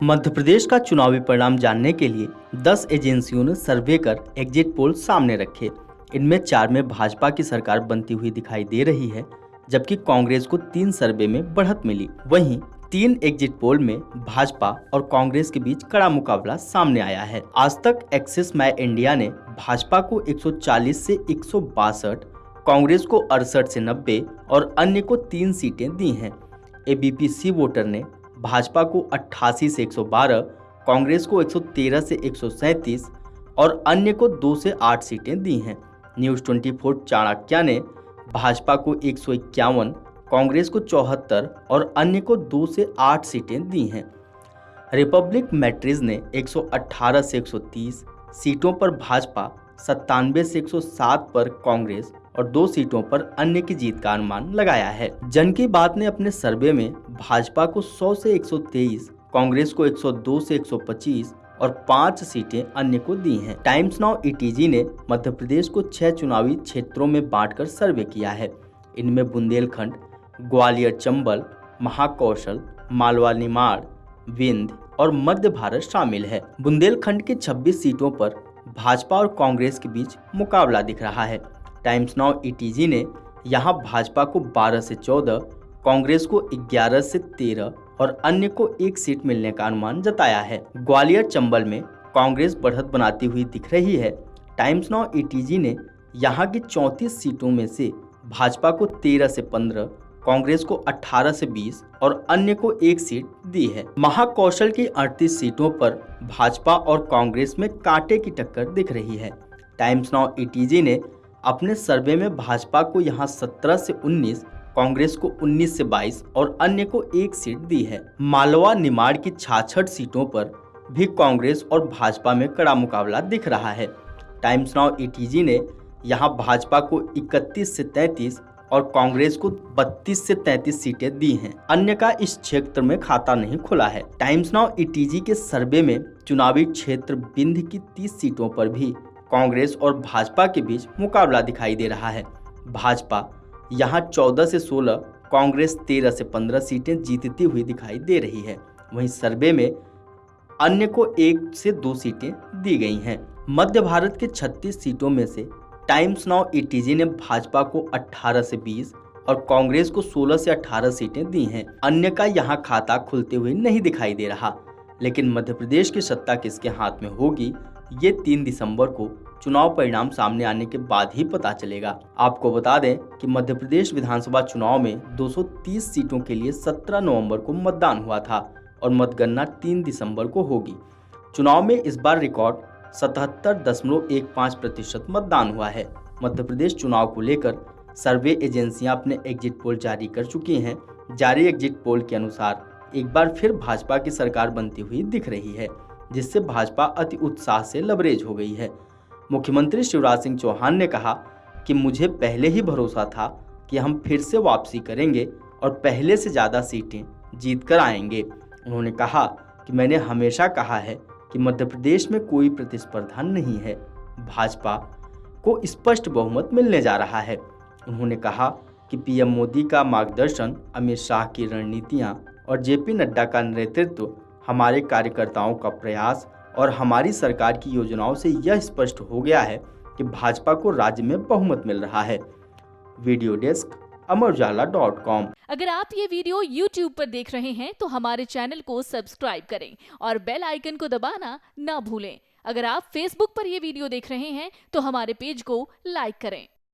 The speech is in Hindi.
मध्य प्रदेश का चुनावी परिणाम जानने के लिए 10 एजेंसियों ने सर्वे कर एग्जिट पोल सामने रखे। इनमें 4 में भाजपा की सरकार बनती हुई दिखाई दे रही है, जबकि कांग्रेस को 3 सर्वे में बढ़त मिली। वहीं 3 एग्जिट पोल में भाजपा और कांग्रेस के बीच कड़ा मुकाबला सामने आया है। आज तक एक्सिस माई इंडिया ने भाजपा को 140 से 162, कांग्रेस को 68 से 90 और अन्य को 3 सीटें दी हैं। एबीपी वोटर ने भाजपा को 88 से 112, कांग्रेस को 113 से 137 और अन्य को 2 से 8 सीटें दी हैं। न्यूज़ 24 चाणक्य ने भाजपा को 151, कांग्रेस को 74 और अन्य को 2 से 8 सीटें दी हैं। रिपब्लिक मैट्रिज ने 118 से 130 सीटों पर भाजपा, 97 से 107 पर कांग्रेस और 2 सीटों पर अन्य की जीत का अनुमान लगाया है। जन की बात ने अपने सर्वे में भाजपा को 100 से 123, कांग्रेस को 102 से 125 और 5 सीटें अन्य को दी हैं। टाइम्स नाउ ईटीजी ने मध्य प्रदेश को 6 चुनावी क्षेत्रों में बांटकर सर्वे किया है। इनमें बुंदेलखंड, ग्वालियर चंबल, महाकौशल, मालवा निमाड़, विंध्य और मध्य भारत शामिल है। बुंदेलखंड की 26 सीटों पर भाजपा और कांग्रेस के बीच मुकाबला दिख रहा है। टाइम्स नाउ ईटीजी ने यहां भाजपा को 12 से 14, कांग्रेस को 11 से 13 और अन्य को 1 सीट मिलने का अनुमान जताया है। ग्वालियर चंबल में कांग्रेस बढ़त बनाती हुई दिख रही है। टाइम्स नाउ ईटीजी ने यहां की 34 सीटों में से भाजपा को 13 से 15, कांग्रेस को 18 से 20 और अन्य को 1 सीट दी है। महाकौशल की 38 सीटों पर भाजपा और कांग्रेस में कांटे की टक्कर दिख रही है। टाइम्स नाउ ईटीजी ने अपने सर्वे में भाजपा को यहां 17 से 19, कांग्रेस को 19 से 22 और अन्य को 1 सीट दी है। मालवा निमाड़ की 66 सीटों पर भी कांग्रेस और भाजपा में कड़ा मुकाबला दिख रहा है। टाइम्स नाउ ईटीजी ने यहां भाजपा को 31 से 33 और कांग्रेस को 32 से 33 सीटें दी हैं। अन्य का इस क्षेत्र में खाता नहीं खुला है। टाइम्स नाउ ईटीजी के सर्वे में चुनावी क्षेत्र विंध्य की 30 सीटों पर भी कांग्रेस और भाजपा के बीच मुकाबला दिखाई दे रहा है। भाजपा यहां 14 से 16, कांग्रेस 13 से 15 सीटें जीतती हुई दिखाई दे रही है। वहीं सर्वे में अन्य को 1 से 2 सीटें दी गई हैं। मध्य भारत के 36 सीटों में से टाइम्स नाउ ईटीजी ने भाजपा को 18 से 20 और कांग्रेस को 16 से 18 सीटें दी हैं। अन्य का यहां खाता खुलते हुए नहीं दिखाई दे रहा, लेकिन मध्य प्रदेश की सत्ता किसके हाथ में होगी, ये 3 दिसंबर को चुनाव परिणाम सामने आने के बाद ही पता चलेगा। आपको बता दें कि मध्य प्रदेश विधानसभा चुनाव में 230 सीटों के लिए 17 नवंबर को मतदान हुआ था और मतगणना 3 दिसंबर को होगी। चुनाव में इस बार रिकॉर्ड 77.15% मतदान हुआ है। मध्य प्रदेश चुनाव को लेकर सर्वे एजेंसियां अपने एग्जिट पोल जारी कर चुकी हैं। जारी एग्जिट पोल के अनुसार एक बार फिर भाजपा की सरकार बनती हुई दिख रही है, जिससे भाजपा अति उत्साह से लबरेज हो गई है। मुख्यमंत्री शिवराज सिंह चौहान ने कहा कि मुझे पहले ही भरोसा था कि हम फिर से वापसी करेंगे और पहले से ज़्यादा सीटें जीत कर आएंगे। उन्होंने कहा कि मैंने हमेशा कहा है कि मध्य प्रदेश में कोई प्रतिस्पर्धा नहीं है, भाजपा को स्पष्ट बहुमत मिलने जा रहा है। उन्होंने कहा कि पीएम मोदी का मार्गदर्शन, अमित शाह की रणनीतियां और जेपी नड्डा का नेतृत्व, हमारे कार्यकर्ताओं का प्रयास और हमारी सरकार की योजनाओं से यह स्पष्ट हो गया है कि भाजपा को राज्य में बहुमत मिल रहा है। Video desk amarujala.com। अगर आप ये वीडियो YouTube पर देख रहे हैं तो हमारे चैनल को सब्सक्राइब करें और बेल आइकन को दबाना ना भूलें। अगर आप Facebook पर ये वीडियो देख रहे हैं तो हमारे पेज को लाइक करें।